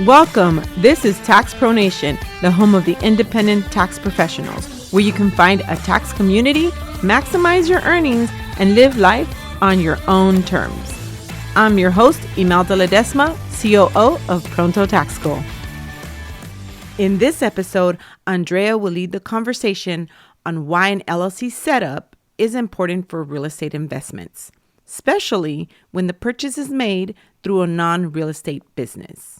Welcome. This is Tax Pro Nation, the home of the independent tax professionals, where you can find a tax community, maximize your earnings, and live life on your own terms. I'm your host, Imelda Ledesma, COO of Pronto Tax School. In this episode, Andrea will lead the conversation on why an LLC setup is important for real estate investments, especially when the purchase is made through a non-real estate business.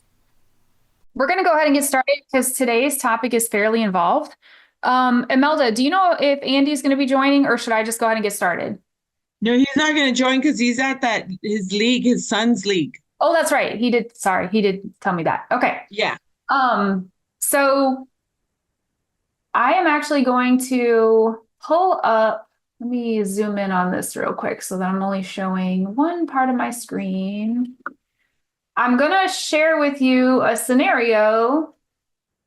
We're going to go ahead and get started because today's topic is fairly involved. Imelda, do you know if Andy's going to be joining, or should I just go ahead and get started? No, he's not going to join because he's at his son's league. Oh, that's right. He did tell me that. Okay. Yeah. So I am actually going to pull up, let me zoom in on this real quick so that I'm only showing one part of my screen. I'm going to share with you a scenario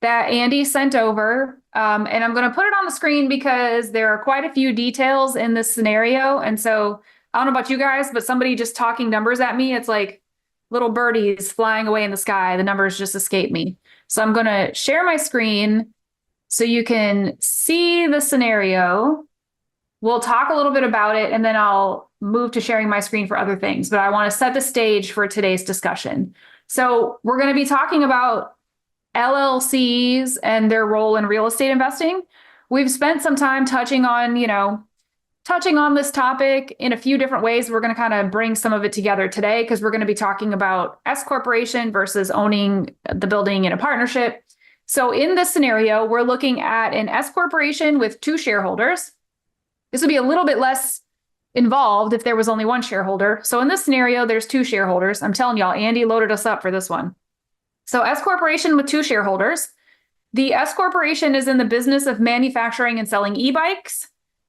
that Andy sent over, and I'm going to put it on the screen because there are quite a few details in this scenario. And so I don't know about you guys, but somebody just talking numbers at me, it's like little birdies flying away in the sky. The numbers just escape me. So I'm going to share my screen so you can see the scenario. We'll talk a little bit about it, and then I'll move to sharing my screen for other things. But I want to set the stage for today's discussion. So we're going to be talking about LLCs and their role in real estate investing. We've spent some time touching on this topic in a few different ways. We're going to kind of bring some of it together today because we're going to be talking about S corporation versus owning the building in a partnership. So in this scenario, we're looking at an S corporation with two shareholders. This would be a little bit less involved if there was only one shareholder. So in this scenario, there's two shareholders. I'm telling y'all, Andy loaded us up for this one. So S corporation with two shareholders. The S corporation is in the business of manufacturing and selling e-bikes.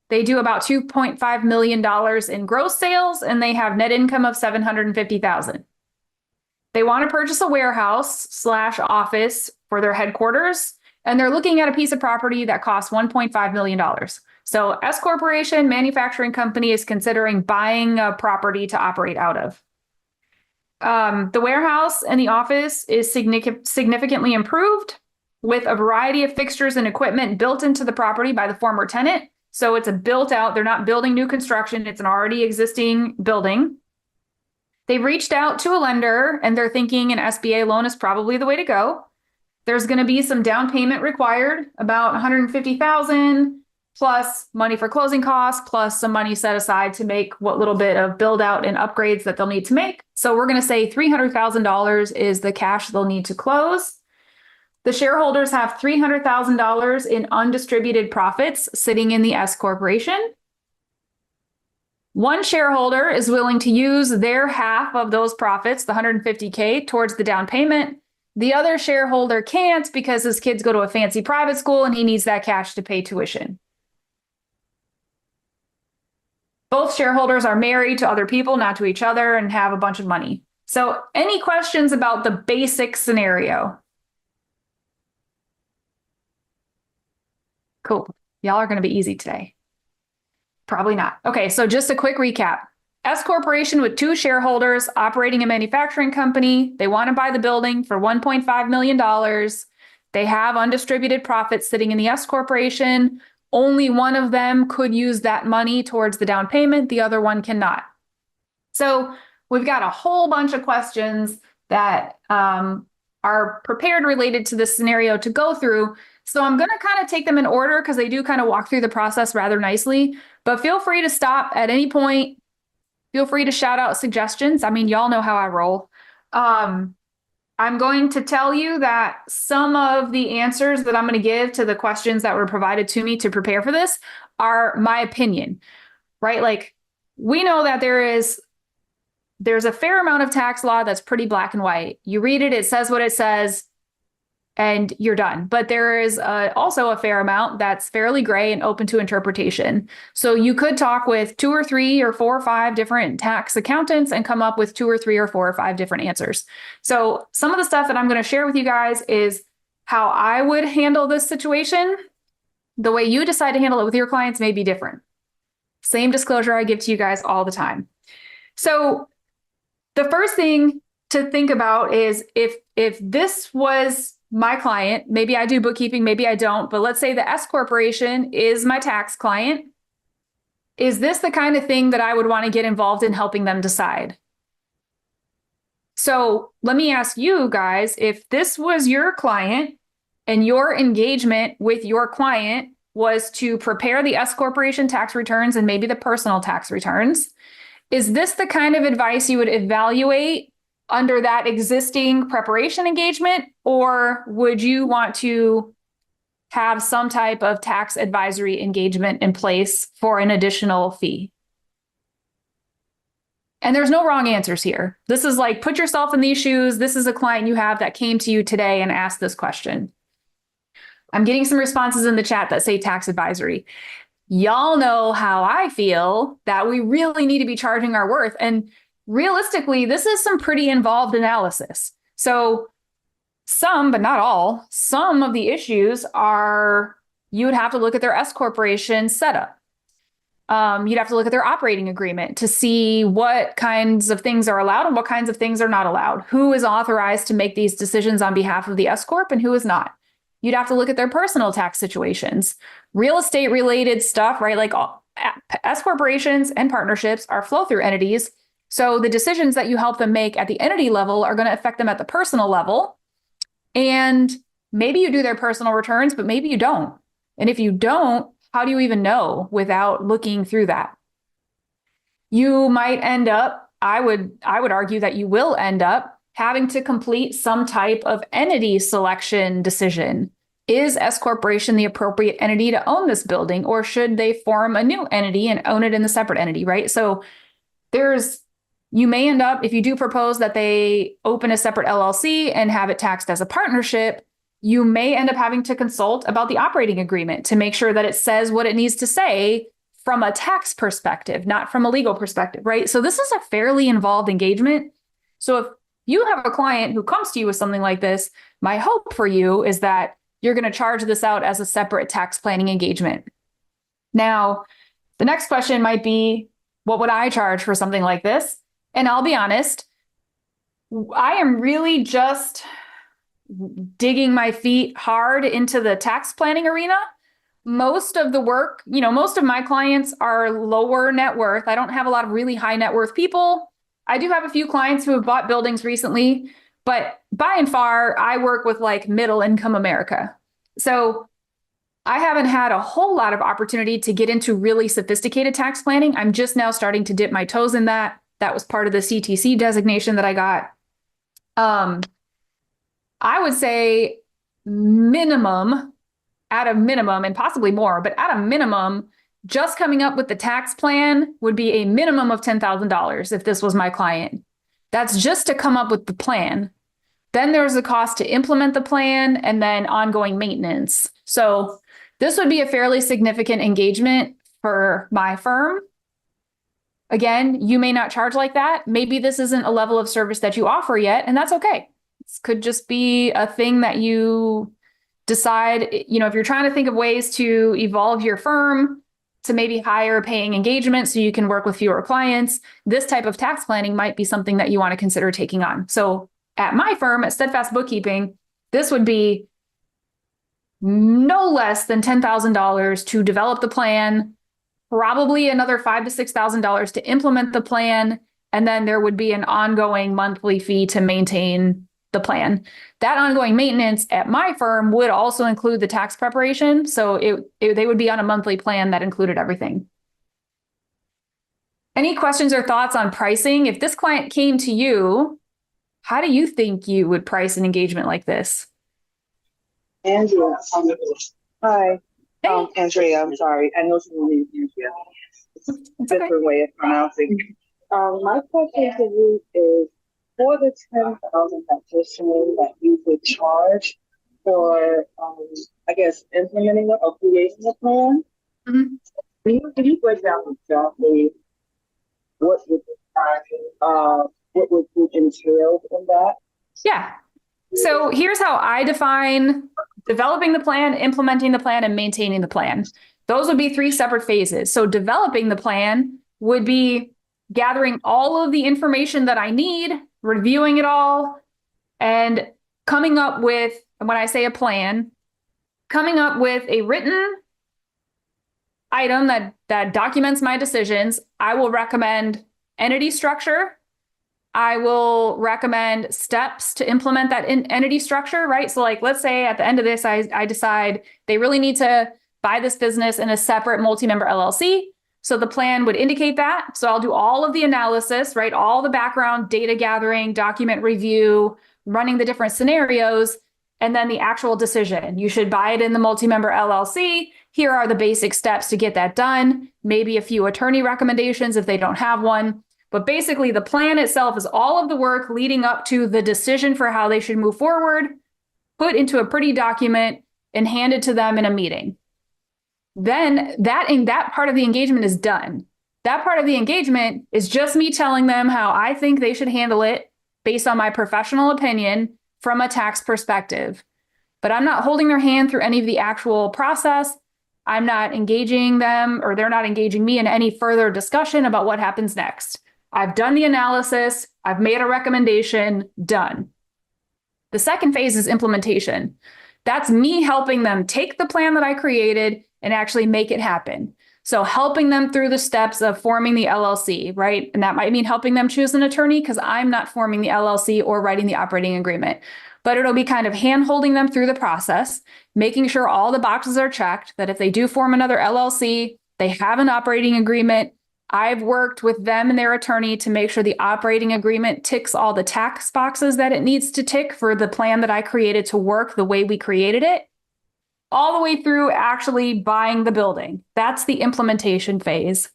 They do about $2.5 million in gross sales, and they have net income of $750,000. They want to purchase a warehouse/office for their headquarters, and they're looking at a piece of property that costs $1.5 million. So S corporation, manufacturing company, is considering buying a property to operate out of. The warehouse and the office is significantly improved with a variety of fixtures and equipment built into the property by the former tenant. So it's a built out, they're not building new construction, it's an already existing building. They've reached out to a lender and they're thinking an SBA loan is probably the way to go. There's going to be some down payment required, about $150,000 plus money for closing costs, plus some money set aside to make what little bit of build out and upgrades that they'll need to make. So we're going to say $300,000 is the cash they'll need to close. The shareholders have $300,000 in undistributed profits sitting in the S corporation. One shareholder is willing to use their half of those profits, the $150K, towards the down payment. The other shareholder can't because his kids go to a fancy private school and he needs that cash to pay tuition. Both shareholders are married to other people, not to each other, and have a bunch of money. So any questions about the basic scenario? Cool. Y'all are going to be easy today. Probably not. Okay, so just a quick recap. S corporation with two shareholders operating a manufacturing company. They want to buy the building for $1.5 million. They have undistributed profits sitting in the S corporation. Only one of them could use that money towards the down payment. The other one cannot. So we've got a whole bunch of questions that are prepared related to this scenario to go through. So I'm going to kind of take them in order because they do kind of walk through the process rather nicely. But feel free to stop at any point. Feel free to shout out suggestions. I mean, y'all know how I roll. I'm going to tell you that some of the answers that I'm going to give to the questions that were provided to me to prepare for this are my opinion, right? Like, we know that there's a fair amount of tax law that's pretty black and white. You read it, it says what it says, and you're done. But there is also a fair amount that's fairly gray and open to interpretation. So you could talk with 2 or 3 or 4 or 5 different tax accountants and come up with 2 or 3 or 4 or 5 different answers. So some of the stuff that I'm going to share with you guys is how I would handle this situation. The way you decide to handle it with your clients may be different. Same disclosure I give to you guys all the time. So the first thing to think about is if this was my client, maybe I do bookkeeping, maybe I don't, but let's say the S corporation is my tax client. Is this the kind of thing that I would want to get involved in helping them decide? So let me ask you guys, if this was your client and your engagement with your client was to prepare the S corporation tax returns and maybe the personal tax returns, is this the kind of advice you would evaluate under that existing preparation engagement? Or would you want to have some type of tax advisory engagement in place for an additional fee? And there's no wrong answers here. This is like, put yourself in these shoes. This is a client you have that came to you today and asked this question. I'm getting some responses in the chat that say tax advisory. Y'all know how I feel that we really need to be charging our worth. And realistically, this is some pretty involved analysis. So some, but not all, some of the issues are you would have to look at their S corporation setup. You'd have to look at their operating agreement to see what kinds of things are allowed and what kinds of things are not allowed. Who is authorized to make these decisions on behalf of the S corp and who is not? You'd have to look at their personal tax situations, real estate related stuff, right? Like S corporations and partnerships are flow through entities. So the decisions that you help them make at the entity level are going to affect them at the personal level. And maybe you do their personal returns, but maybe you don't. And if you don't, how do you even know without looking through that? You might end up, I would argue that you will end up having to complete some type of entity selection decision. Is S corporation the appropriate entity to own this building, or should they form a new entity and own it in the separate entity, right? So you may end up, if you do propose that they open a separate LLC and have it taxed as a partnership, you may end up having to consult about the operating agreement to make sure that it says what it needs to say from a tax perspective, not from a legal perspective, right? So this is a fairly involved engagement. So if you have a client who comes to you with something like this, my hope for you is that you're going to charge this out as a separate tax planning engagement. Now, the next question might be, what would I charge for something like this? And I'll be honest, I am really just digging my feet hard into the tax planning arena. Most of the work, most of my clients are lower net worth. I don't have a lot of really high net worth people. I do have a few clients who have bought buildings recently, but by and far, I work with like middle income America. So I haven't had a whole lot of opportunity to get into really sophisticated tax planning. I'm just now starting to dip my toes in that. That was part of the CTC designation that I got. I would say at a minimum, and possibly more, but at a minimum, just coming up with the tax plan would be a minimum of $10,000 if this was my client. That's just to come up with the plan. Then there's the cost to implement the plan and then ongoing maintenance. So this would be a fairly significant engagement for my firm. Again, you may not charge like that. Maybe this isn't a level of service that you offer yet, and that's okay. This could just be a thing that you decide, if you're trying to think of ways to evolve your firm to maybe higher paying engagement so you can work with fewer clients, this type of tax planning might be something that you want to consider taking on. So at my firm, at Steadfast Bookkeeping, this would be no less than $10,000 to develop the plan, probably another $5,000 to $6,000 to implement the plan, and then there would be an ongoing monthly fee to maintain the plan. That ongoing maintenance at my firm would also include the tax preparation. So they would be on a monthly plan that included everything. Any questions or thoughts on pricing? If this client came to you, how do you think you would price an engagement like this? Andrea, hi. Hey. Andrea, I'm sorry. I know someone named Andrea. It's a different way of pronouncing. My question to you is, for the $10,000 practitioner that you would charge for, implementing or creating a plan, can you break down exactly what would be entailed in that? Yeah. So here's how I define developing the plan, implementing the plan, and maintaining the plan. Those would be 3 separate phases. So developing the plan would be gathering all of the information that I need reviewing it all, and coming up with, when I say a plan, coming up with a written item that documents my decisions. I will recommend entity structure. I will recommend steps to implement that entity structure, right? So like, let's say at the end of this, I decide they really need to buy this business in a separate multi-member LLC. So the plan would indicate that. So I'll do all of the analysis, right? All the background data gathering, document review, running the different scenarios, and then the actual decision. You should buy it in the multi-member LLC. Here are the basic steps to get that done. Maybe a few attorney recommendations if they don't have one. But basically, the plan itself is all of the work leading up to the decision for how they should move forward, put into a pretty document, and handed to them in a meeting. Then that part of the engagement is done. That part of the engagement is just me telling them how I think they should handle it based on my professional opinion from a tax perspective. But I'm not holding their hand through any of the actual process. I'm not engaging them, or they're not engaging me in any further discussion about what happens next. I've done the analysis. I've made a recommendation, done. The second phase is implementation. That's me helping them take the plan that I created and actually make it happen. So helping them through the steps of forming the LLC, right? And that might mean helping them choose an attorney because I'm not forming the LLC or writing the operating agreement. But it'll be kind of hand-holding them through the process, making sure all the boxes are checked, that if they do form another LLC, they have an operating agreement. I've worked with them and their attorney to make sure the operating agreement ticks all the tax boxes that it needs to tick for the plan that I created to work the way we created it, all the way through actually buying the building. That's the implementation phase.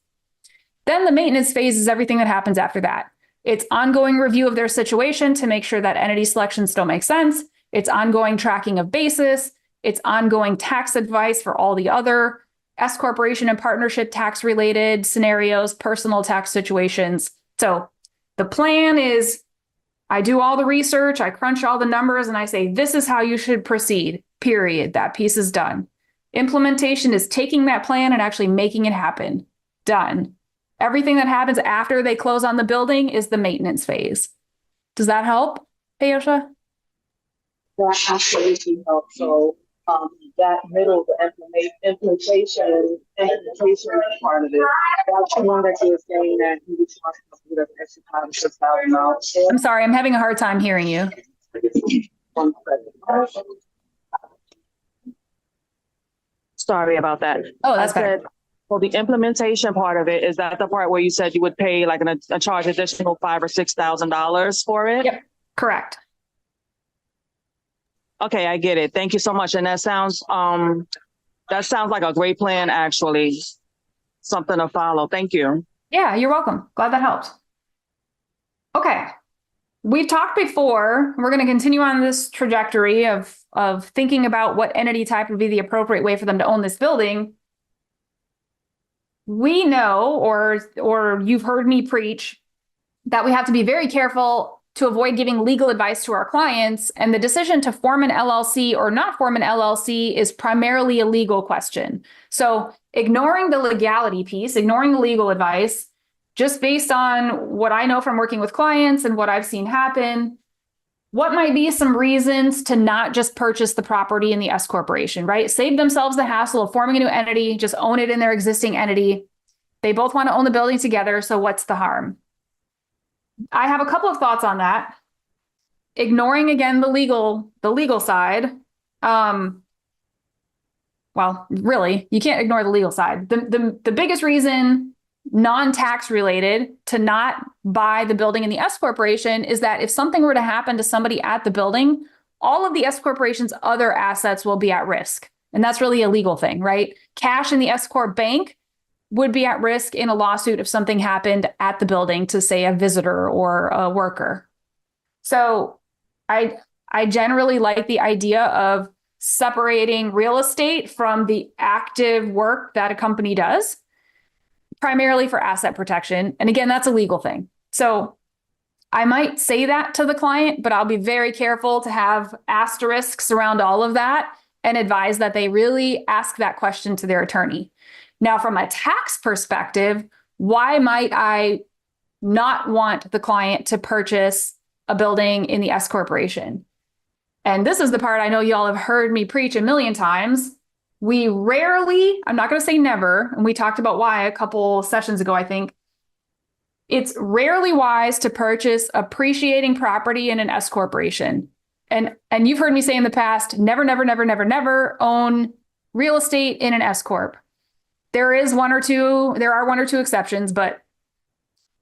Then the maintenance phase is everything that happens after that. It's ongoing review of their situation to make sure that entity selection still makes sense. It's ongoing tracking of basis. It's ongoing tax advice for all the other S corporation and partnership tax related scenarios, personal tax situations. So the plan is I do all the research, I crunch all the numbers, and I say, this is how you should proceed, period. That piece is done. Implementation is taking that plan and actually making it happen. Done. Everything that happens after they close on the building is the maintenance phase. Does that help, Ayosha? That absolutely helps. So that middle, the implementation part of it, that's the one that you're saying that you would charge a bit of extra time, $6,000. I'm sorry, I'm having a hard time hearing you. Sorry about that. Oh, that's better. Well, the implementation part of it, is that the part where you said you would pay like a charge additional $5,000 or $6,000 for it? Yep, correct. Okay, I get it. Thank you so much. And that sounds like a great plan, actually. Something to follow. Thank you. Yeah, you're welcome. Glad that helped. Okay. We've talked before. We're going to continue on this trajectory of thinking about what entity type would be the appropriate way for them to own this building. We know, or you've heard me preach, that we have to be very careful to avoid giving legal advice to our clients. And the decision to form an LLC or not form an LLC is primarily a legal question. So ignoring the legality piece, ignoring the legal advice, just based on what I know from working with clients and what I've seen happen, what might be some reasons to not just purchase the property in the S corporation, right? Save themselves the hassle of forming a new entity, just own it in their existing entity. They both want to own the building together, so what's the harm? I have a couple of thoughts on that. Ignoring again the legal side. Well, really, you can't ignore the legal side. The biggest reason, non-tax related, to not buy the building in the S corporation is that if something were to happen to somebody at the building, all of the S corporation's other assets will be at risk. And that's really a legal thing, right? Cash in the S corp bank would be at risk in a lawsuit if something happened at the building to, say, a visitor or a worker. So I generally like the idea of separating real estate from the active work that a company does, primarily for asset protection. And again, that's a legal thing. So I might say that to the client, but I'll be very careful to have asterisks around all of that and advise that they really ask that question to their attorney. Now, from a tax perspective, why might I not want the client to purchase a building in the S corporation. And this is the part I know y'all have heard me preach a million times. We rarely, I'm not going to say never, and we talked about why a couple sessions ago, I think. It's rarely wise to purchase appreciating property in an S corporation. And you've heard me say in the past, never, never, never, never, never own real estate in an S corp. There are one or two exceptions, but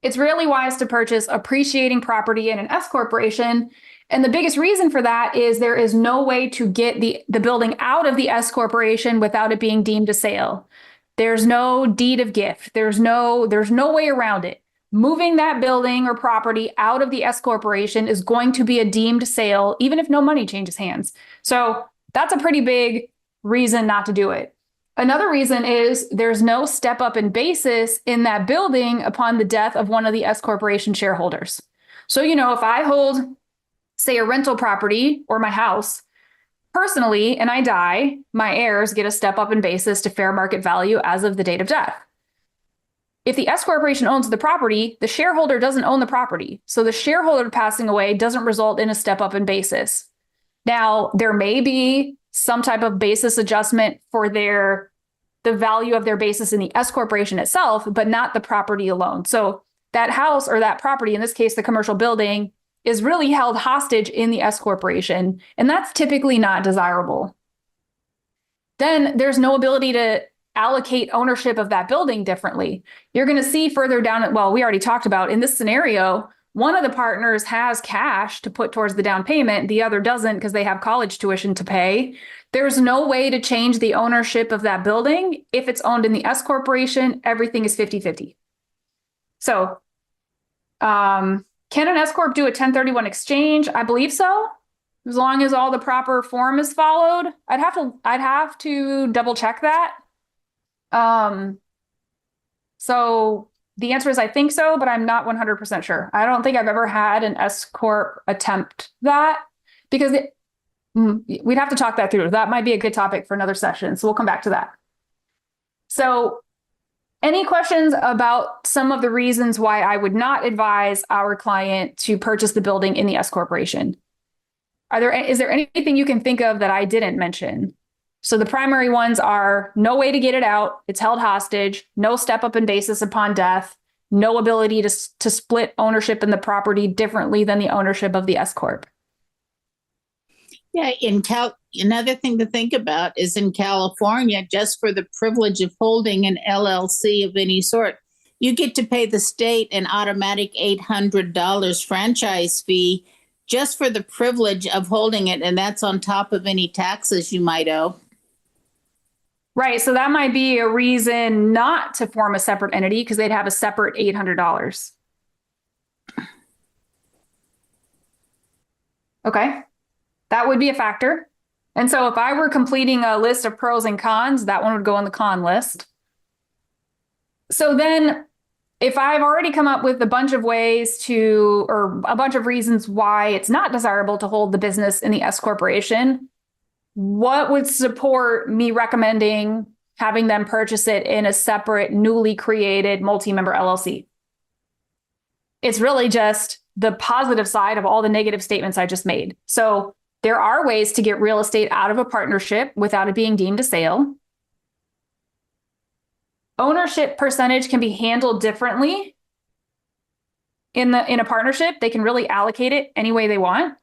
it's really wise to purchase appreciating property in an S corporation. And the biggest reason for that is there is no way to get the building out of the S corporation without it being deemed a sale. There's no deed of gift. There's no way around it. Moving that building or property out of the S corporation is going to be a deemed sale, even if no money changes hands. So that's a pretty big reason not to do it. Another reason is there's no step up in basis in that building upon the death of one of the S corporation shareholders. So, if I hold, say, a rental property or my house personally, and I die, my heirs get a step up in basis to fair market value as of the date of death. If the S corporation owns the property, the shareholder doesn't own the property. So the shareholder passing away doesn't result in a step up in basis. Now, there may be some type of basis adjustment for the value of their basis in the S corporation itself, but not the property alone. So that house or that property, in this case, the commercial building, is really held hostage in the S corporation. And that's typically not desirable. Then there's no ability to allocate ownership of that building differently. You're going to see further down, we already talked about in this scenario, one of the partners has cash to put towards the down payment. The other doesn't because they have college tuition to pay. There's no way to change the ownership of that building. If it's owned in the S corporation, everything is 50-50. So can an S corp do a 1031 exchange? I believe so, as long as all the proper form is followed. I'd have to double check that. So the answer is I think so, but I'm not 100% sure. I don't think I've ever had an S corp attempt that because we'd have to talk that through. That might be a good topic for another session. So we'll come back to that. So any questions about some of the reasons why I would not advise our client to purchase the building in the S corporation? Is there anything you can think of that I didn't mention? So the primary ones are no way to get it out. It's held hostage, no step up in basis upon death, no ability to split ownership in the property differently than the ownership of the S corp. Yeah, another thing to think about is in California, just for the privilege of holding an LLC of any sort, you get to pay the state an automatic $800 franchise fee just for the privilege of holding it. And that's on top of any taxes you might owe. Right. So that might be a reason not to form a separate entity because they'd have a separate $800. Okay. That would be a factor. And so if I were completing a list of pros and cons, that one would go on the con list. So then if I've already come up with a bunch of ways or a bunch of reasons why it's not desirable to hold the business in the S corporation, what would support me recommending having them purchase it in a separate, newly created multi-member LLC? It's really just the positive side of all the negative statements I just made. So there are ways to get real estate out of a partnership without it being deemed a sale. Ownership percentage can be handled differently in a partnership. They can really allocate it any way they want.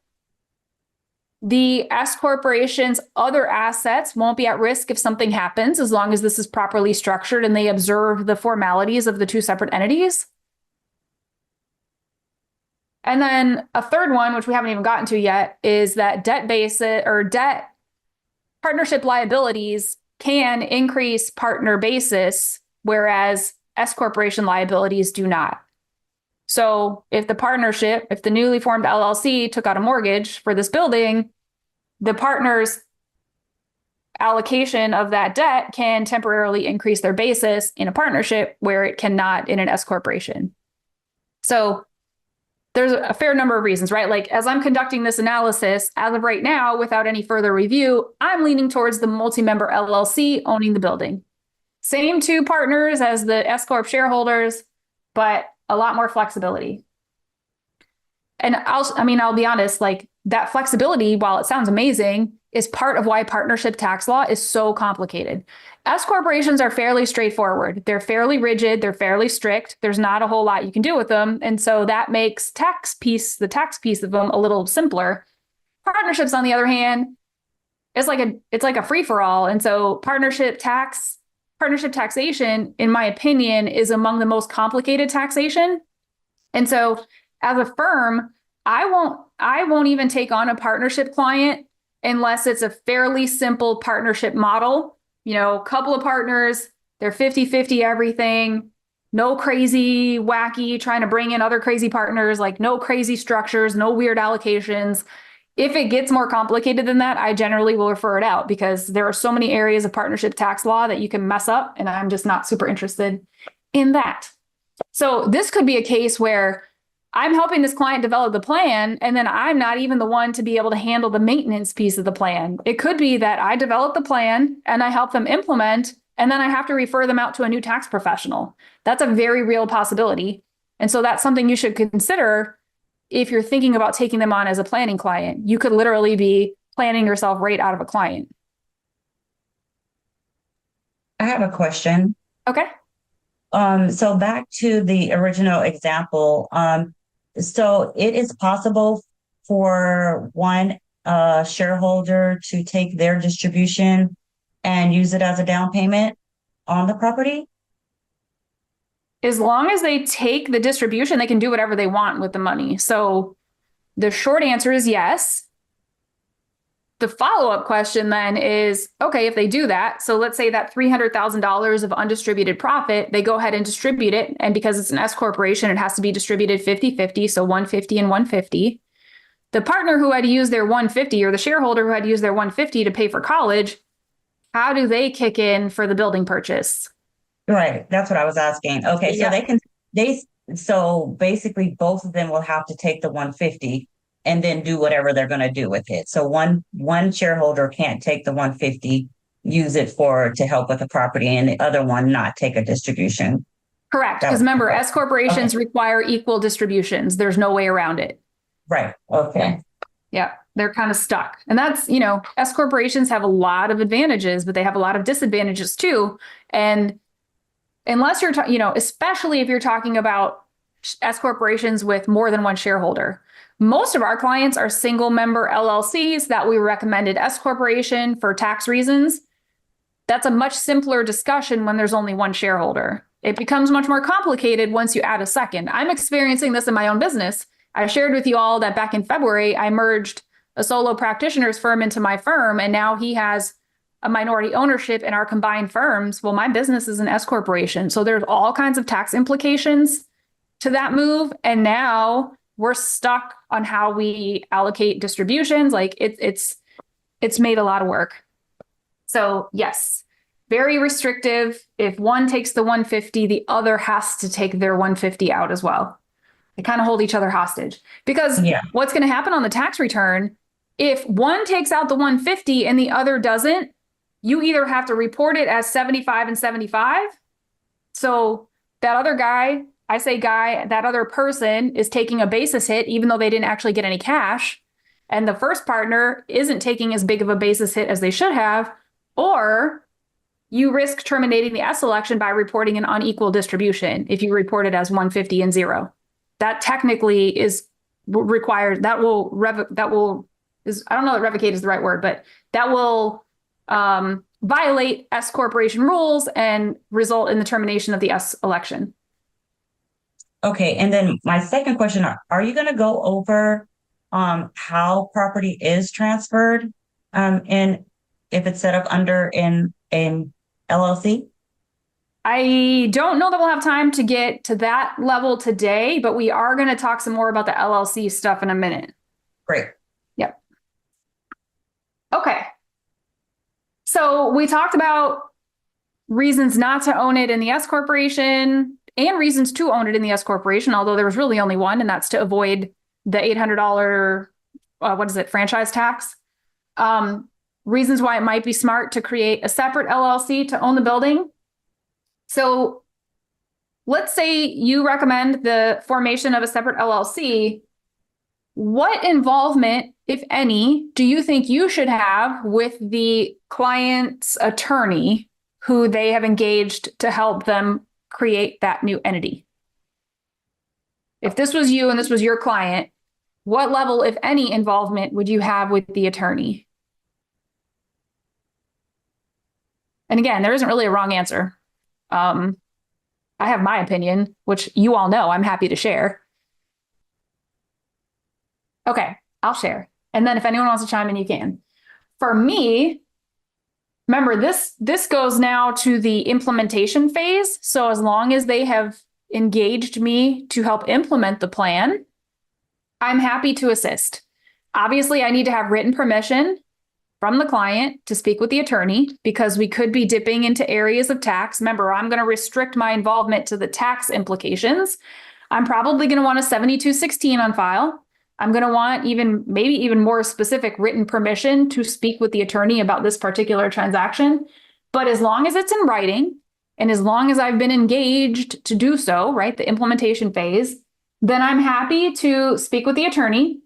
The S corporation's other assets won't be at risk if something happens, as long as this is properly structured and they observe the formalities of the two separate entities. And then a third one, which we haven't even gotten to yet, is that debt partnership liabilities can increase partner basis, whereas S corporation liabilities do not. So if the newly formed LLC took out a mortgage for this building, the partner's allocation of that debt can temporarily increase their basis in a partnership where it cannot in an S corporation. So there's a fair number of reasons, right? Like as I'm conducting this analysis, as of right now, without any further review, I'm leaning towards the multi-member LLC owning the building. Same two partners as the S corp shareholders, but a lot more flexibility. And I'll be honest, like that flexibility, while it sounds amazing, is part of why partnership tax law is so complicated. S corporations are fairly straightforward. They're fairly rigid. They're fairly strict. There's not a whole lot you can do with them. And so that makes the tax piece of them a little simpler. Partnerships, on the other hand, it's like a free for all. And so partnership taxation, in my opinion, is among the most complicated taxation. And so as a firm, I won't even take on a partnership client unless it's a fairly simple partnership model. You know, couple of partners, they're 50-50 everything, no crazy, wacky, trying to bring in other crazy partners, like no crazy structures, no weird allocations. If it gets more complicated than that, I generally will refer it out because there are so many areas of partnership tax law that you can mess up, and I'm just not super interested in that. So this could be a case where I'm helping this client develop the plan, and then I'm not even the one to be able to handle the maintenance piece of the plan. It could be that I develop the plan and I help them implement, and then I have to refer them out to a new tax professional. That's a very real possibility. And so that's something you should consider if you're thinking about taking them on as a planning client. You could literally be planning yourself right out of a client. I have a question. Okay. So back to the original example. So it is possible for one shareholder to take their distribution and use it as a down payment on the property? As long as they take the distribution, they can do whatever they want with the money. So the short answer is yes. The follow-up question then is, okay, if they do that, so let's say that $300,000 of undistributed profit, they go ahead and distribute it. And because it's an S corporation, it has to be distributed 50-50, so 150 and 150. The partner who had to use their 150 or the shareholder who had to use their 150 to pay for college, how do they kick in for the building purchase? Right. That's what I was asking. Okay. So Yeah. So basically both of them will have to take the 150 and then do whatever they're going to do with it. So one shareholder can't take the 150, use it to help with the property, and the other one not take a distribution. Correct. Because remember, S corporations require equal distributions. There's no way around it. Right. Okay. Yeah. They're kind of stuck. And that's, S corporations have a lot of advantages, but they have a lot of disadvantages too. And unless you're, especially if you're talking about S corporations with more than one shareholder. Most of our clients are single member LLCs that we recommended S corporation for tax reasons. That's a much simpler discussion when there's only one shareholder. It becomes much more complicated once you add a second. I'm experiencing this in my own business. I shared with you all that back in February, I merged a solo practitioner's firm into my firm, and now he has a minority ownership in our combined firms. Well, my business is an S corporation. So there's all kinds of tax implications to that move. And now we're stuck on how we allocate distributions. Like it's made a lot of work. So yes, very restrictive. If one takes the 150, the other has to take their 150 out as well. They kind of hold each other hostage because what's going to happen on the tax return, if one takes out the 150 and the other doesn't, you either have to report it as 75 and 75. So that other guy, that other person is taking a basis hit, even though they didn't actually get any cash. And the first partner isn't taking as big of a basis hit as they should have, or you risk terminating the S election by reporting an unequal distribution. If you report it as 150 and 0, that technically is required. I don't know that revocate is the right word, but that will violate S corporation rules and result in the termination of the S election. Okay. And then my second question, are you going to go over how property is transferred and if it's set up under an LLC? I don't know that we'll have time to get to that level today, but we are going to talk some more about the LLC stuff in a minute. Great. Yep. Okay. So we talked about reasons not to own it in the S corporation and reasons to own it in the S corporation, although there was really only one, and that's to avoid the $800, franchise tax. Reasons why it might be smart to create a separate LLC to own the building. So let's say you recommend the formation of a separate LLC. what involvement, if any, do you think you should have with the client's attorney who they have engaged to help them create that new entity? If this was you and this was your client, what level, if any, involvement would you have with the attorney? And again, there isn't really a wrong answer. I have my opinion, which you all know I'm happy to share. Okay, I'll share. And then if anyone wants to chime in, you can. For me, remember this goes now to the implementation phase. So as long as they have engaged me to help implement the plan, I'm happy to assist. Obviously, I need to have written permission from the client to speak with the attorney because we could be dipping into areas of tax. Remember, I'm going to restrict my involvement to the tax implications. I'm probably going to want a 7216 on file. I'm going to want maybe even more specific written permission to speak with the attorney about this particular transaction. But as long as it's in writing and as long as I've been engaged to do so, right, the implementation phase, then I'm happy to speak with the attorney.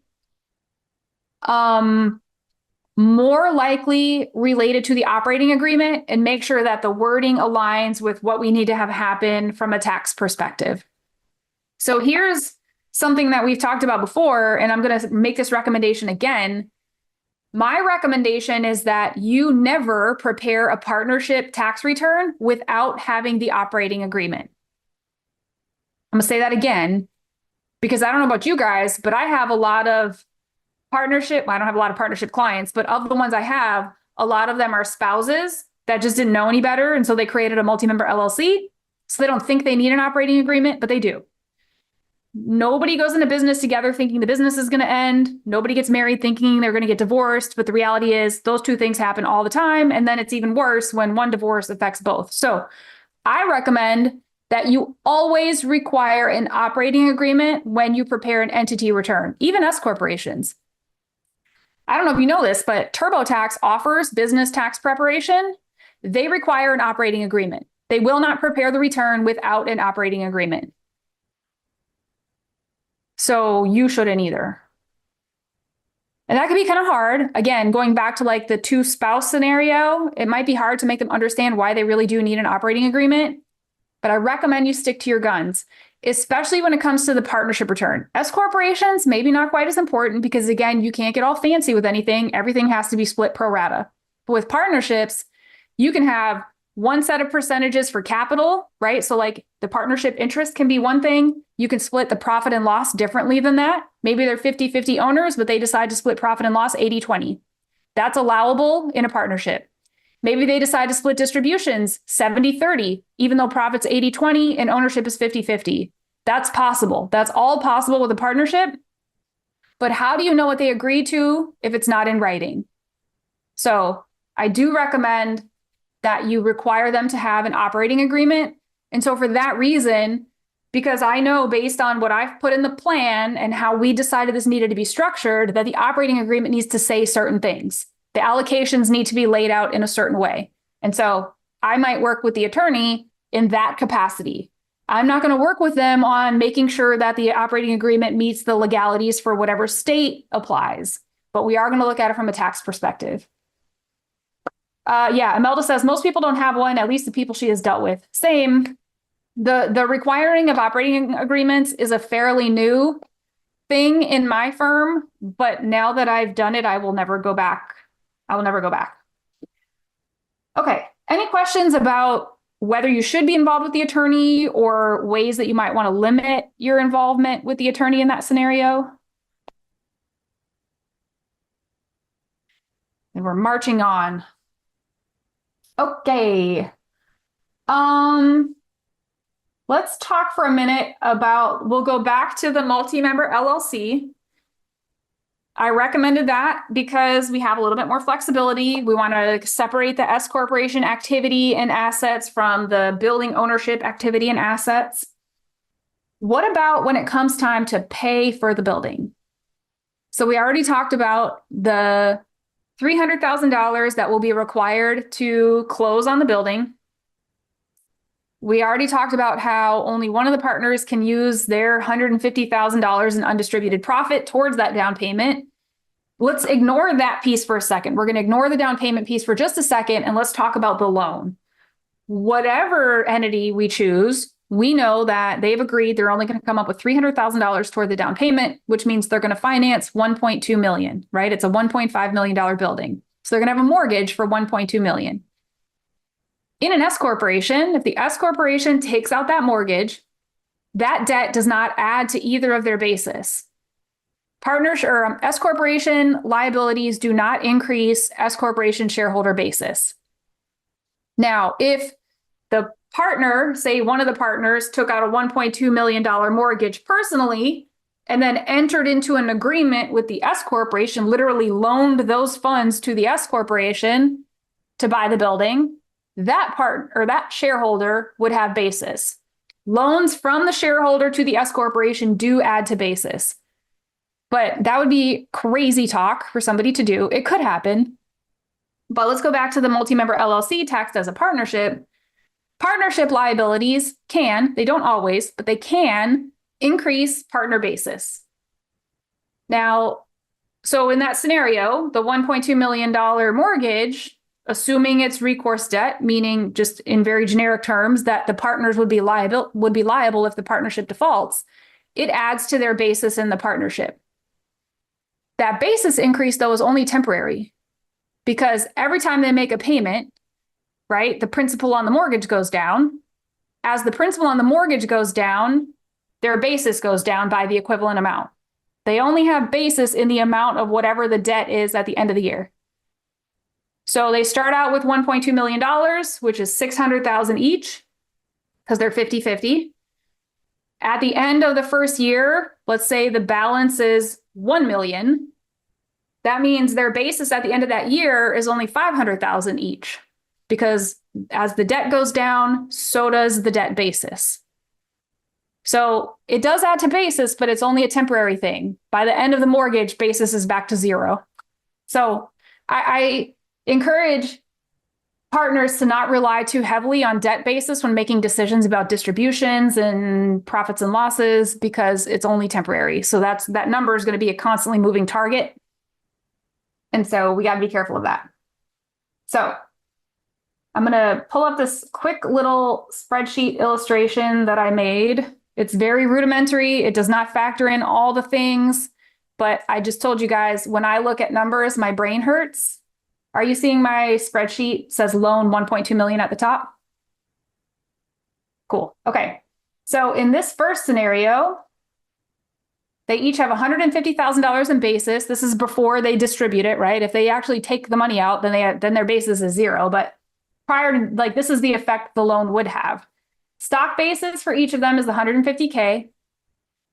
More likely related to the operating agreement and make sure that the wording aligns with what we need to have happen from a tax perspective. So here's something that we've talked about before, and I'm going to make this recommendation again. My recommendation is that you never prepare a partnership tax return without having the operating agreement. I'm going to say that again, because I don't know about you guys, but I have a lot of partnership. I don't have a lot of partnership clients, but of the ones I have, a lot of them are spouses that just didn't know any better. And so they created a multi-member LLC. So they don't think they need an operating agreement, but they do. Nobody goes into business together thinking the business is going to end. Nobody gets married thinking they're going to get divorced. But the reality is those two things happen all the time. And then it's even worse when one divorce affects both. So I recommend that you always require an operating agreement when you prepare an entity return, even S corporations. I don't know if you know this, but TurboTax offers business tax preparation. They require an operating agreement. They will not prepare the return without an operating agreement. So you shouldn't either. And that can be kind of hard. Again, going back to like the two spouse scenario, it might be hard to make them understand why they really do need an operating agreement. But I recommend you stick to your guns, especially when it comes to the partnership return. S corporations, maybe not quite as important because again, you can't get all fancy with anything. Everything has to be split pro rata. But with partnerships, you can have one set of percentages for capital, right? So like the partnership interest can be one thing. You can split the profit and loss differently than that. Maybe they're 50-50 owners, but they decide to split profit and loss 80-20. That's allowable in a partnership. Maybe they decide to split distributions 70-30, even though profit's 80-20 and ownership is 50-50. That's possible. That's all possible with a partnership. But how do you know what they agree to if it's not in writing? So I do recommend that you require them to have an operating agreement. And so for that reason, because I know based on what I've put in the plan and how we decided this needed to be structured, that the operating agreement needs to say certain things. The allocations need to be laid out in a certain way. And so I might work with the attorney in that capacity. I'm not going to work with them on making sure that the operating agreement meets the legalities for whatever state applies, but we are going to look at it from a tax perspective. Yeah, Imelda says most people don't have one, at least the people she has dealt with. Same. The requiring of operating agreements is a fairly new thing in my firm, but now that I've done it, I will never go back. I will never go back. Okay. Any questions about whether you should be involved with the attorney or ways that you might want to limit your involvement with the attorney in that scenario? And we're marching on. Okay. Let's talk for a minute about, we'll go back to the multi-member LLC. I recommended that because we have a little bit more flexibility. We want to separate the S corporation activity and assets from the building ownership activity and assets. What about when it comes time to pay for the building? So we already talked about the $300,000 that will be required to close on the building. we already talked about how only one of the partners can use their $150,000 in undistributed profit towards that down payment. Let's ignore that piece for a second. We're going to ignore the down payment piece for just a second, and let's talk about the loan. Whatever entity we choose, we know that they've agreed they're only going to come up with $300,000 toward the down payment, which means they're going to finance $1.2 million, right? It's a $1.5 million building. So they're going to have a mortgage for $1.2 million. In an S corporation, if the S corporation takes out that mortgage, that debt does not add to either of their basis. Partners or S corporation liabilities do not increase S corporation shareholder basis. Now, if the partner, say one of the partners, took out a $1.2 million mortgage personally and then entered into an agreement with the S corporation, literally loaned those funds to the S corporation to buy the building, that part or that shareholder would have basis. Loans from the shareholder to the S corporation do add to basis. But that would be crazy talk for somebody to do. It could happen. But let's go back to the multi-member LLC taxed as a partnership. Partnership liabilities can, they don't always, but they can increase partner basis. Now, so in that scenario, the $1.2 million mortgage, assuming it's recourse debt, meaning just in very generic terms that the partners would be liable if the partnership defaults, it adds to their basis in the partnership. That basis increase, though, is only temporary because every time they make a payment, right, the principal on the mortgage goes down. As the principal on the mortgage goes down, their basis goes down by the equivalent amount. They only have basis in the amount of whatever the debt is at the end of the year. So they start out with $1.2 million, which is $600,000 each because they're 50-50. At the end of the first year, let's say the balance is $1 million. That means their basis at the end of that year is only $500,000 each because as the debt goes down, so does the debt basis. So it does add to basis, but it's only a temporary thing. By the end of the mortgage, basis is back to zero. So I encourage partners to not rely too heavily on debt basis when making decisions about distributions and profits and losses because it's only temporary. So that number is going to be a constantly moving target. And so we got to be careful of that. So I'm going to pull up this quick little spreadsheet illustration that I made. It's very rudimentary. It does not factor in all the things, but I just told you guys, when I look at numbers, my brain hurts. Are you seeing my spreadsheet? It says loan 1.2 million at the top. Cool. Okay. So in this first scenario, they each have $150,000 in basis. This is before they distribute it, right? If they actually take the money out, then their basis is zero. But prior to, like, this is the effect the loan would have. Stock basis for each of them is $150K.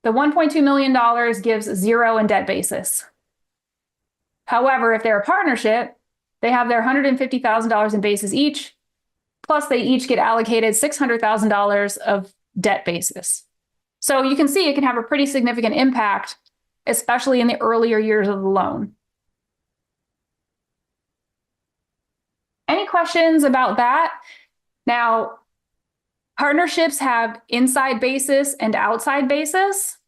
The $1.2 million gives zero in debt basis. However, if they're a partnership, they have their $150,000 in basis each, plus they each get allocated $600,000 of debt basis. So you can see it can have a pretty significant impact, especially in the earlier years of the loan. Any questions about that? Now, partnerships have inside basis and outside basis.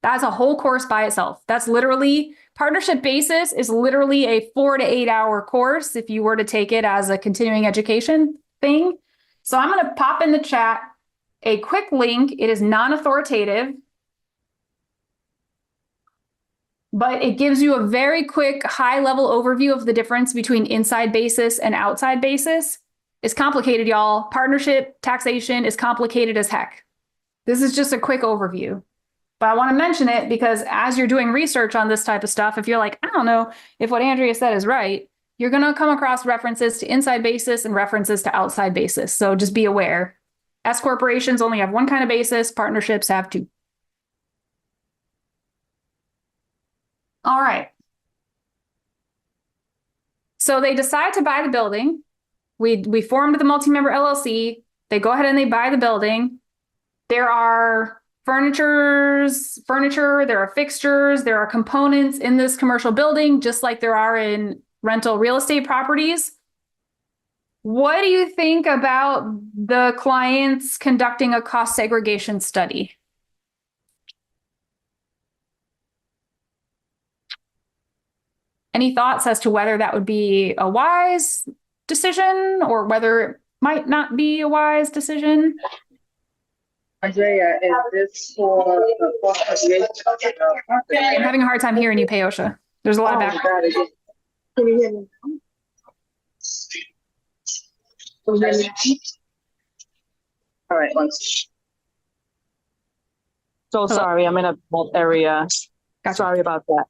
That's a whole course by itself. That's literally, partnership basis is literally a 4 to 8 hour course if you were to take it as a continuing education thing. So I'm going to pop in the chat a quick link. It is non-authoritative, but it gives you a very quick high-level overview of the difference between inside basis and outside basis. It's complicated, y'all. Partnership taxation is complicated as heck. This is just a quick overview. But I want to mention it because as you're doing research on this type of stuff, if you're like, I don't know if what Andrea said is right, you're going to come across references to inside basis and references to outside basis. So just be aware. S corporations only have one kind of basis. Partnerships have two. All right. So they decide to buy the building. We formed the multi-member LLC. They go ahead and they buy the building. There are furniture, there are fixtures, there are components in this commercial building, just like there are in rental real estate properties. What do you think about the clients conducting a cost segregation study? Any thoughts as to whether that would be a wise decision or whether it might not be a wise decision? Andrea, is this for the cost segregation? I'm having a hard time hearing you, Payosha. There's a lot of background. Got it. Can you hear me? Can you hear me? All right, once. So sorry, I'm in a bad area. Gotcha. Sorry about that.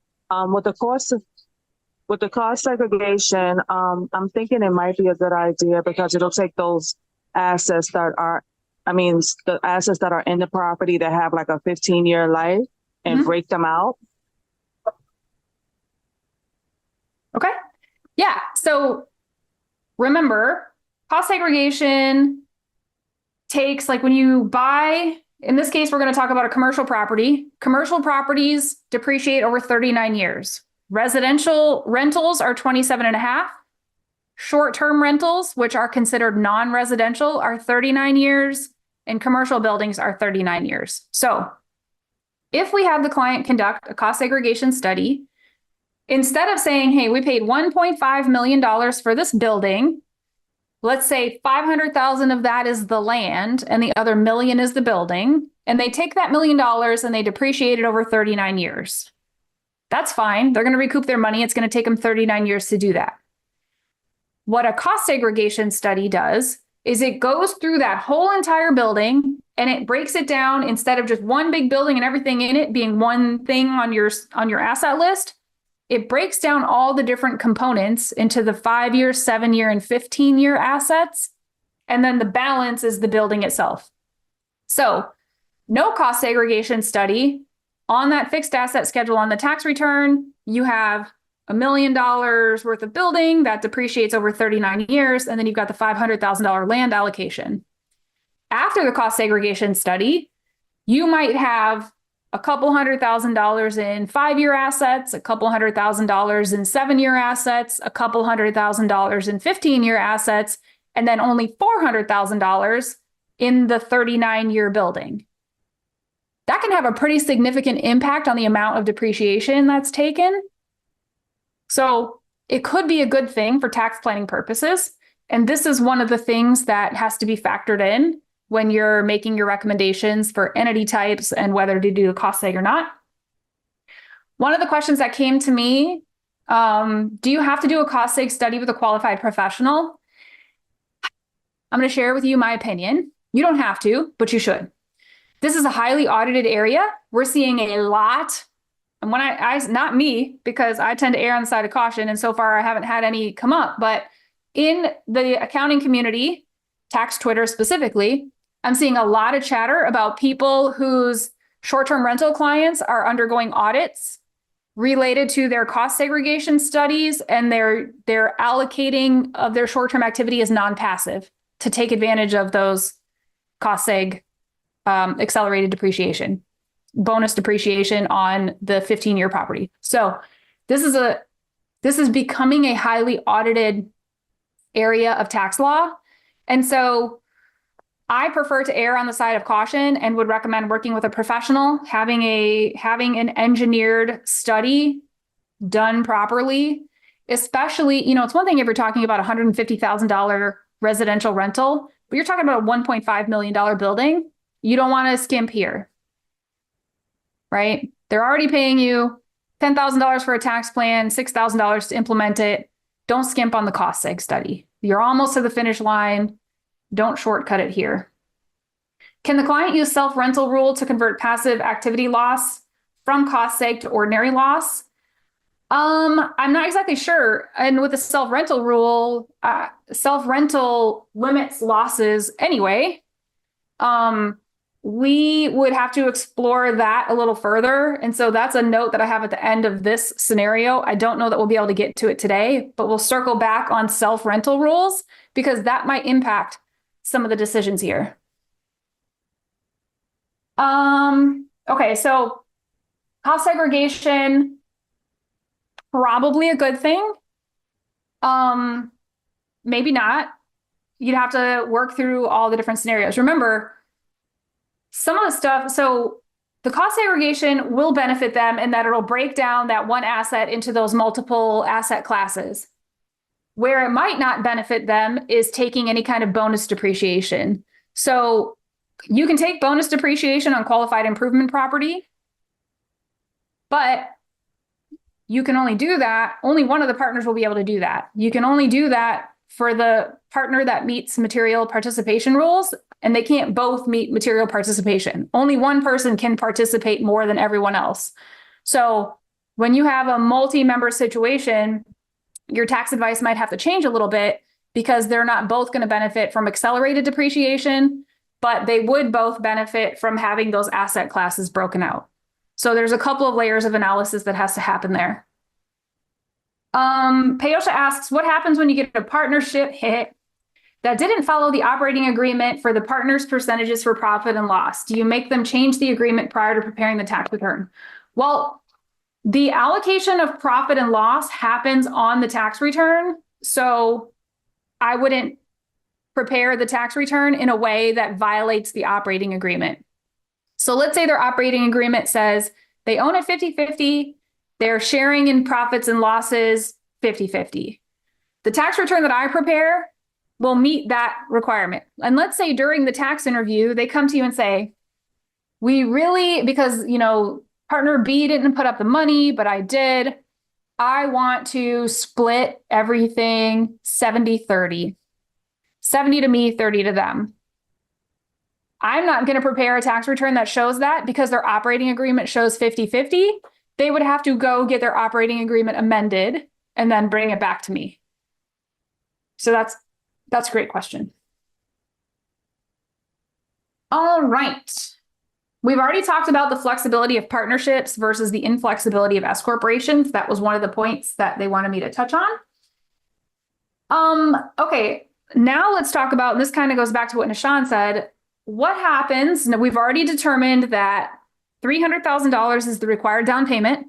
With the cost segregation, I'm thinking it might be a good idea because it'll take those assets that are, the assets that are in the property that have like a 15-year life and break them out. Okay. Yeah. So remember, cost segregation takes, like when you buy, in this case, we're going to talk about a commercial property. Commercial properties depreciate over 39 years. Residential rentals are 27 and a half. Short-term rentals, which are considered non-residential, are 39 years, and commercial buildings are 39 years. So if we have the client conduct a cost segregation study, instead of saying, hey, we paid $1.5 million for this building, let's say 500,000 of that is the land and the other $1 million is the building, and they take that $1 million and they depreciate it over 39 years. That's fine. They're going to recoup their money. It's going to take them 39 years to do that. What a cost segregation study does is it goes through that whole entire building and it breaks it down. Instead of just one big building and everything in it being one thing on your asset list, it breaks down all the different components into the 5-year, 7-year, and 15-year assets. And then the balance is the building itself. So no cost segregation study. On that fixed asset schedule on the tax return, you have $1 million worth of building that depreciates over 39 years, and then you've got the $500,000 land allocation. After the cost segregation study, you might have a couple $100,000 in 5-year assets, a couple $100,000 in 7-year assets, a couple $100,000 in 15-year assets, and then only $400,000 in the 39-year building. That can have a pretty significant impact on the amount of depreciation that's taken. So it could be a good thing for tax planning purposes. And this is one of the things that has to be factored in when you're making your recommendations for entity types and whether to do a cost seg or not. One of the questions that came to me, do you have to do a cost seg study with a qualified professional? I'm going to share with you my opinion. You don't have to, but you should. This is a highly audited area. We're seeing a lot. And when I not me, because I tend to err on the side of caution, and so far I haven't had any come up, but in the accounting community, tax Twitter specifically, I'm seeing a lot of chatter about people whose short-term rental clients are undergoing audits related to their cost segregation studies, and they're allocating of their short-term activity as non-passive to take advantage of those cost seg accelerated depreciation, bonus depreciation on the 15-year property. So this is becoming a highly audited area of tax law. And so I prefer to err on the side of caution and would recommend working with a professional, having an engineered study done properly, especially, it's one thing if you're talking about $150,000 residential rental, but you're talking about a $1.5 million building. You don't want to skimp here, right? They're already paying you $10,000 for a tax plan, $6,000 to implement it. Don't skimp on the cost seg study. You're almost to the finish line. Don't shortcut it here. Can the client use self-rental rule to convert passive activity loss from cost seg to ordinary loss? I'm not exactly sure. And with the self-rental rule, self-rental limits losses anyway. We would have to explore that a little further. And so that's a note that I have at the end of this scenario. I don't know that we'll be able to get to it today, but we'll circle back on self-rental rules because that might impact some of the decisions here. Okay, so cost segregation, probably a good thing. Maybe not. you'd have to work through all the different scenarios. Remember, some of the stuff, so the cost segregation will benefit them in that it'll break down that one asset into those multiple asset classes. Where it might not benefit them is taking any kind of bonus depreciation. So you can take bonus depreciation on qualified improvement property, but you can only do that. Only one of the partners will be able to do that. You can only do that for the partner that meets material participation rules, and they can't both meet material participation. Only one person can participate more than everyone else. So when you have a multi-member situation, your tax advice might have to change a little bit because they're not both going to benefit from accelerated depreciation, but they would both benefit from having those asset classes broken out. So there's a couple of layers of analysis that has to happen there. Payosha asks, what happens when you get a partnership hit that didn't follow the operating agreement for the partners' percentages for profit and loss? Do you make them change the agreement prior to preparing the tax return? Well, the allocation of profit and loss happens on the tax return. So I wouldn't prepare the tax return in a way that violates the operating agreement. So let's say their operating agreement says they own it 50-50, they're sharing in profits and losses 50-50. The tax return that I prepare will meet that requirement. And let's say during the tax interview, they come to you and say, we really, because, partner B didn't put up the money, but I did. I want to split everything 70-30. 70 to me, 30 to them. I'm not going to prepare a tax return that shows that because their operating agreement shows 50-50. They would have to go get their operating agreement amended and then bring it back to me. So that's a great question. All right. We've already talked about the flexibility of partnerships versus the inflexibility of S corporations. That was one of the points that they wanted me to touch on. Okay, now let's talk about, and this kind of goes back to what Nishan said, what happens, now we've already determined that $300,000 is the required down payment.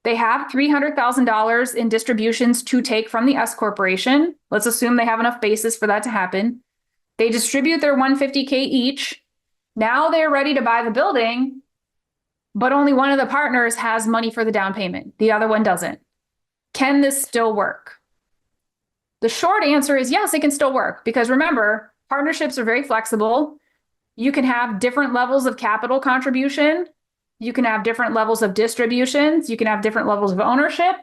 They have $300,000 in distributions to take from the S corporation. Let's assume they have enough basis for that to happen. They distribute their $150K each. Now they're ready to buy the building, but only one of the partners has money for the down payment. The other one doesn't. Can this still work? The short answer is yes, it can still work, because remember, partnerships are very flexible. You can have different levels of capital contribution. You can have different levels of distributions. You can have different levels of ownership.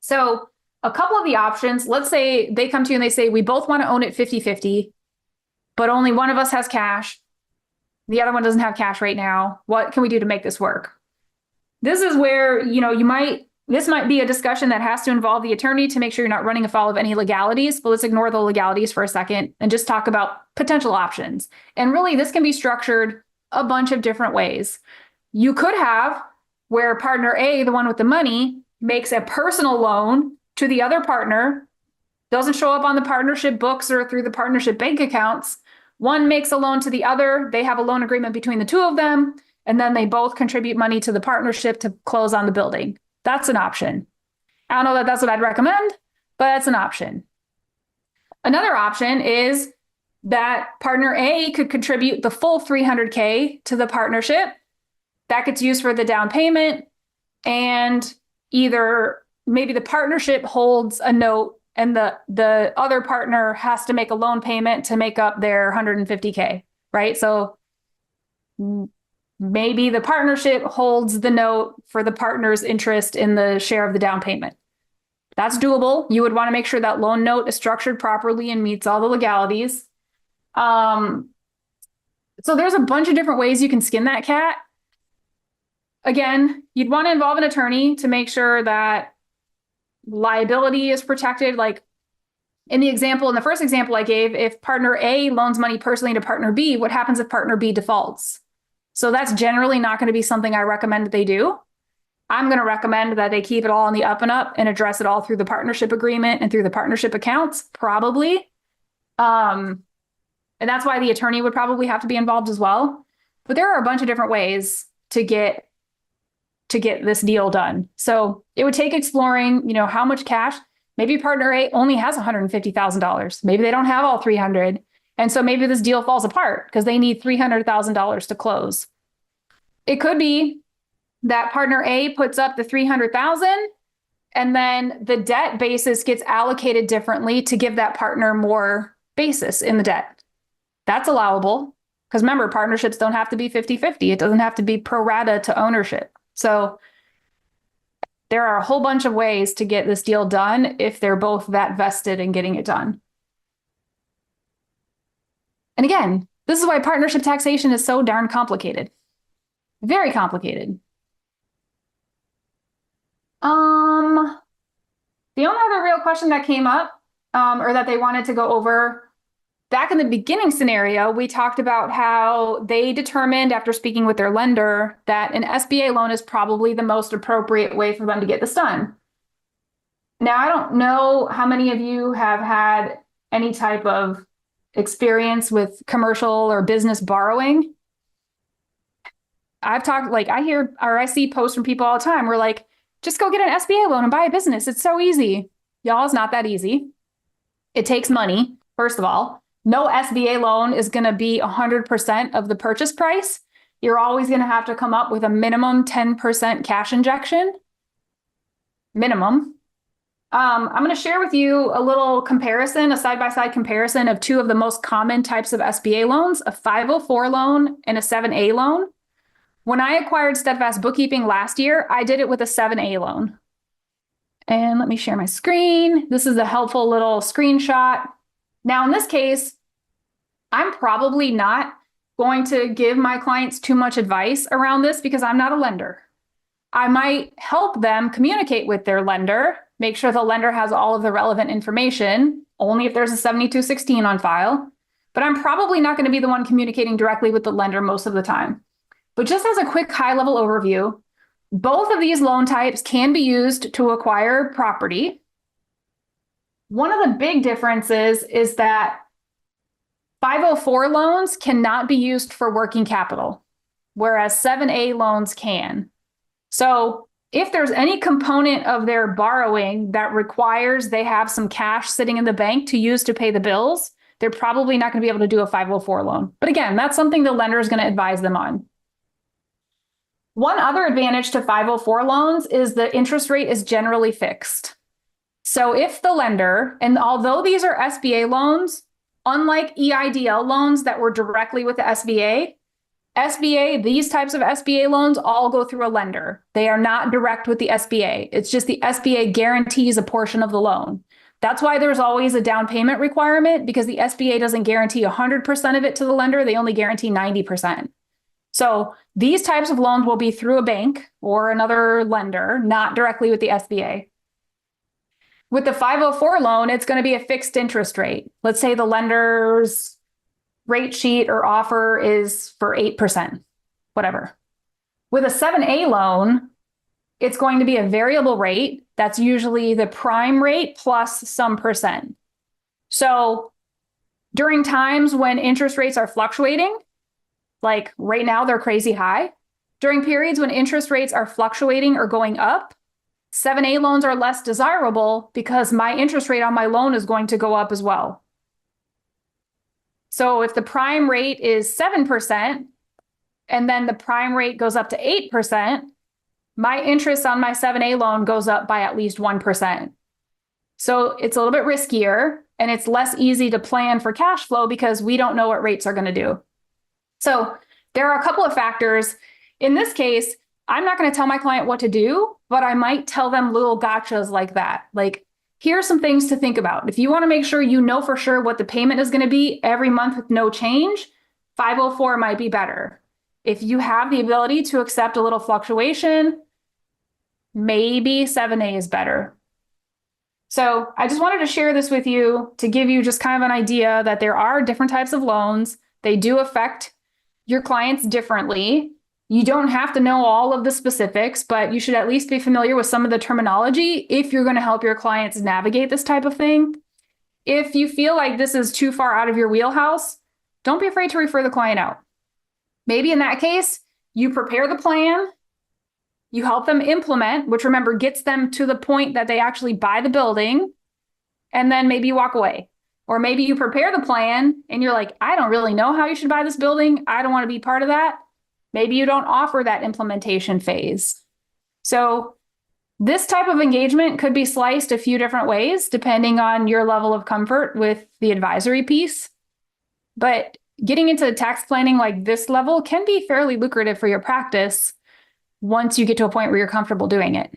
So a couple of the options, let's say they come to you and they say, we both want to own it 50-50, but only one of us has cash. The other one doesn't have cash right now. What can we do to make this work? This is where, this might be a discussion that has to involve the attorney to make sure you're not running afoul of any legalities, but let's ignore the legalities for a second and just talk about potential options. And really, this can be structured a bunch of different ways. You could have where partner A, the one with the money, makes a personal loan to the other partner, doesn't show up on the partnership books or through the partnership bank accounts. One makes a loan to the other. They have a loan agreement between the two of them, and then they both contribute money to the partnership to close on the building. That's an option. I don't know that that's what I'd recommend, but that's an option. Another option is that partner A could contribute the full $300K to the partnership. That gets used for the down payment, and either maybe the partnership holds a note and the other partner has to make a loan payment to make up their $150K, right? So maybe the partnership holds the note for the partner's interest in the share of the down payment. That's doable. You would want to make sure that loan note is structured properly and meets all the legalities. So there's a bunch of different ways you can skin that cat. Again, you'd want to involve an attorney to make sure that liability is protected. Like in the first example I gave, if partner A loans money personally to partner B, what happens if partner B defaults? So that's generally not going to be something I recommend that they do. I'm going to recommend that they keep it all on the up and up and address it all through the partnership agreement and through the partnership accounts, probably. And that's why the attorney would probably have to be involved as well. But there are a bunch of different ways to get this deal done. So it would take exploring, how much cash. Maybe partner A only has $150,000. Maybe they don't have all 300. And so maybe this deal falls apart because they need $300,000 to close. It could be that partner A puts up the 300,000 and then the debt basis gets allocated differently to give that partner more basis in the debt. That's allowable because remember, partnerships don't have to be 50-50. It doesn't have to be pro rata to ownership. So there are a whole bunch of ways to get this deal done if they're both that vested in getting it done. And again, this is why partnership taxation is so darn complicated. Very complicated. The only other real question that came up, or that they wanted to go over, back in the beginning scenario, we talked about how they determined after speaking with their lender that an SBA loan is probably the most appropriate way for them to get this done. Now, I don't know how many of you have had any type of experience with commercial or business borrowing. I've talked, like I hear or I see posts from people all the time. We're like, just go get an SBA loan and buy a business. It's so easy. Y'all, it's not that easy. It takes money, first of all. No SBA loan is going to be 100% of the purchase price. You're always going to have to come up with a minimum 10% cash injection. Minimum. I'm going to share with you a little comparison, a side-by-side comparison of two of the most common types of SBA loans, a 504 loan and a 7A loan. When I acquired Steadfast Bookkeeping last year, I did it with a 7A loan. And let me share my screen. This is a helpful little screenshot. Now, in this case, I'm probably not going to give my clients too much advice around this because I'm not a lender. I might help them communicate with their lender, make sure the lender has all of the relevant information, only if there's a 7216 on file. But I'm probably not going to be the one communicating directly with the lender most of the time. But just as a quick high-level overview, both of these loan types can be used to acquire property. One of the big differences is that 504 loans cannot be used for working capital, whereas 7A loans can. So if there's any component of their borrowing that requires they have some cash sitting in the bank to use to pay the bills, they're probably not going to be able to do a 504 loan. But again, that's something the lender is going to advise them on. One other advantage to 504 loans is the interest rate is generally fixed. So if the lender, and although these are SBA loans, unlike EIDL loans that were directly with the SBA, these types of SBA loans all go through a lender. They are not direct with the SBA. It's just the SBA guarantees a portion of the loan. That's why there's always a down payment requirement because the SBA doesn't guarantee 100% of it to the lender. They only guarantee 90%. So these types of loans will be through a bank or another lender, not directly with the SBA. With the 504 loan, it's going to be a fixed interest rate. Let's say the lender's rate sheet or offer is for 8%, whatever. With a 7A loan, it's going to be a variable rate. That's usually the prime rate plus some percent. So during times when interest rates are fluctuating, like right now, they're crazy high. During periods when interest rates are fluctuating or going up, 7A loans are less desirable because my interest rate on my loan is going to go up as well. So if the prime rate is 7% and then the prime rate goes up to 8%, my interest on my 7A loan goes up by at least 1%. So it's a little bit riskier and it's less easy to plan for cash flow because we don't know what rates are going to do. So there are a couple of factors. In this case, I'm not going to tell my client what to do, but I might tell them little gotchas like that. Like, here are some things to think about. If you want to make sure you know for sure what the payment is going to be every month with no change, 504 might be better. If you have the ability to accept a little fluctuation, maybe 7A is better. So I just wanted to share this with you to give you just kind of an idea that there are different types of loans. They do affect your clients differently. You don't have to know all of the specifics, but you should at least be familiar with some of the terminology if you're going to help your clients navigate this type of thing. If you feel like this is too far out of your wheelhouse, don't be afraid to refer the client out. Maybe in that case, you prepare the plan, you help them implement, which remember gets them to the point that they actually buy the building and then maybe you walk away. Or maybe you prepare the plan and you're like, I don't really know how you should buy this building. I don't want to be part of that. Maybe you don't offer that implementation phase. So this type of engagement could be sliced a few different ways, depending on your level of comfort with the advisory piece. But getting into tax planning like this level can be fairly lucrative for your practice once you get to a point where you're comfortable doing it.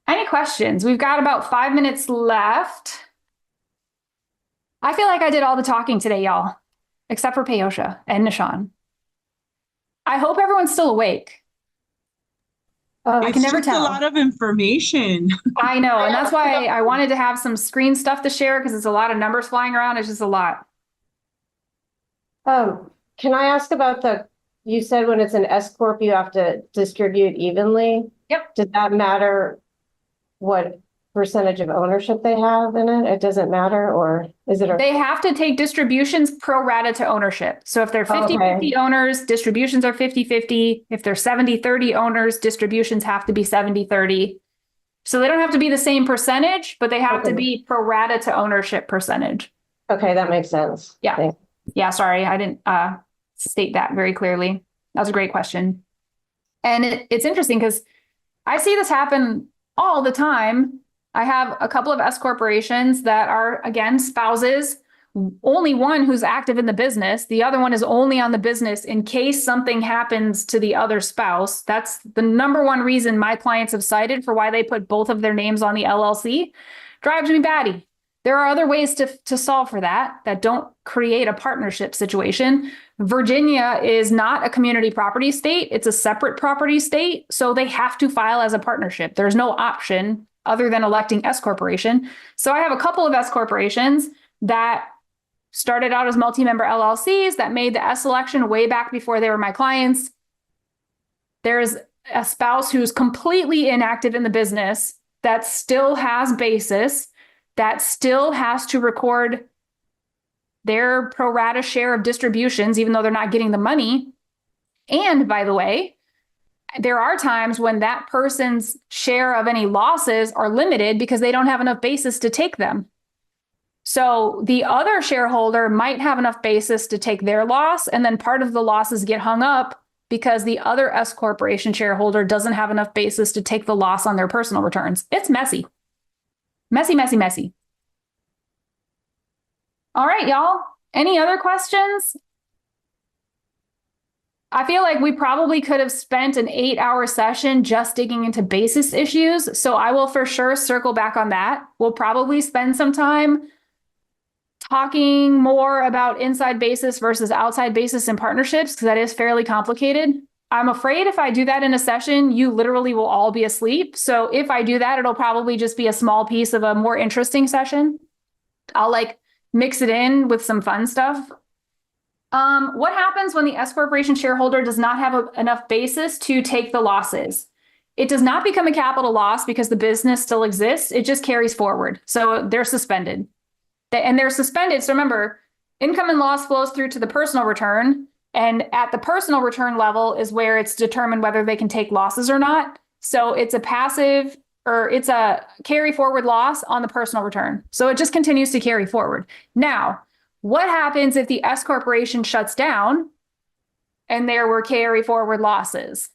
Any questions? We've got about 5 minutes left. I feel like I did all the talking today, y'all, except for Payosha and Nishan. I hope everyone's still awake. I can never It's tell. a lot of information. I know, and that's why I wanted to have some screen stuff to share because it's a lot of numbers flying around. It's just a lot. Can I ask about you said when it's an S corp, you have to distribute evenly? Yep. Does that matter what percentage of ownership they have in it? It doesn't matter, or is it? They have to take distributions pro rata to ownership. So if they're 50-50 owners, distributions are 50-50. If they're 70-30 owners, distributions have to be 70-30. So they don't have to be the same percentage, but they have to be pro rata to ownership percentage. Okay, that makes sense. Yeah. Thanks. Yeah, sorry, I didn't state that very clearly. That was a great question. And it's interesting because I see this happen all the time. I have a couple of S corporations that are, again, spouses, only one who's active in the business. The other one is only on the business in case something happens to the other spouse. That's the number one reason my clients have cited for why they put both of their names on the LLC. Drives me batty. There are other ways to solve for that don't create a partnership situation. Virginia is not a community property state. It's a separate property state. So they have to file as a partnership. There's no option other than electing S corporation. So I have a couple of S corporations that started out as multi-member LLCs that made the S election way back before they were my clients. There's a spouse who's completely inactive in the business that still has basis, that still has to record their pro rata share of distributions, even though they're not getting the money. And by the way, there are times when that person's share of any losses are limited because they don't have enough basis to take them. So the other shareholder might have enough basis to take their loss, and then part of the losses get hung up because the other S corporation shareholder doesn't have enough basis to take the loss on their personal returns. It's messy. Messy, messy, messy. All right, y'all. Any other questions? I feel like we probably could have spent an 8-hour session just digging into basis issues. So I will for sure circle back on that. We'll probably spend some time talking more about inside basis versus outside basis in partnerships, because that is fairly complicated. I'm afraid if I do that in a session, you literally will all be asleep. So if I do that, it'll probably just be a small piece of a more interesting session. I'll mix it in with some fun stuff. What happens when the S corporation shareholder does not have enough basis to take the losses? It does not become a capital loss because the business still exists. It just carries forward. So they're suspended. And they're suspended. So remember, income and loss flows through to the personal return. And at the personal return level is where it's determined whether they can take losses or not. So it's a passive, or it's a carry forward loss on the personal return. So it just continues to carry forward. Now, what happens if the S corporation shuts down and there were carry forward losses?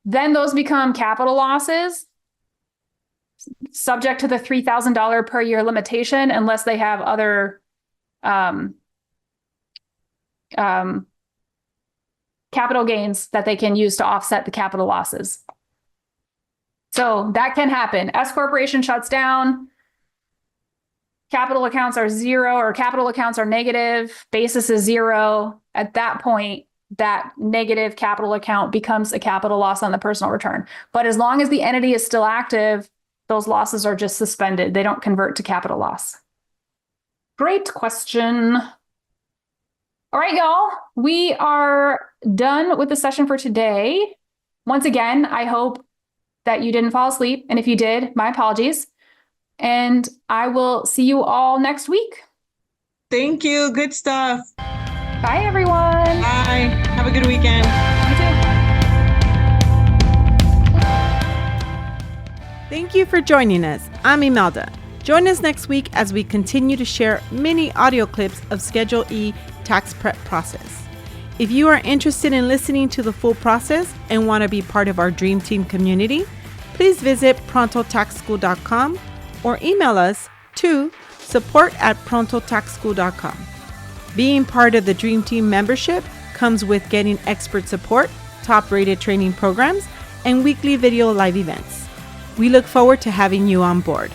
Then those become capital losses, subject to the $3,000 per year limitation, unless they have other capital gains that they can use to offset the capital losses. So that can happen. S corporation shuts down. Capital accounts are zero, or capital accounts are negative. Basis is zero. At that point, that negative capital account becomes a capital loss on the personal return. But as long as the entity is still active, those losses are just suspended. They don't convert to capital loss. Great question. All right, y'all, we are done with the session for today. Once again, I hope that you didn't fall asleep. And if you did, my apologies. And I will see you all next week. Thank you. Good stuff. Bye, everyone. Bye. Have a good weekend. You too. Thank you for joining us. I'm Imelda. Join us next week as we continue to share mini audio clips of Schedule E tax prep process. If you are interested in listening to the full process and want to be part of our Dream Team community, please visit prontotaxschool.com or email us to support@prontotaxschool.com. Being part of the Dream Team membership comes with getting expert support, top-rated training programs, and weekly video live events. We look forward to having you on board.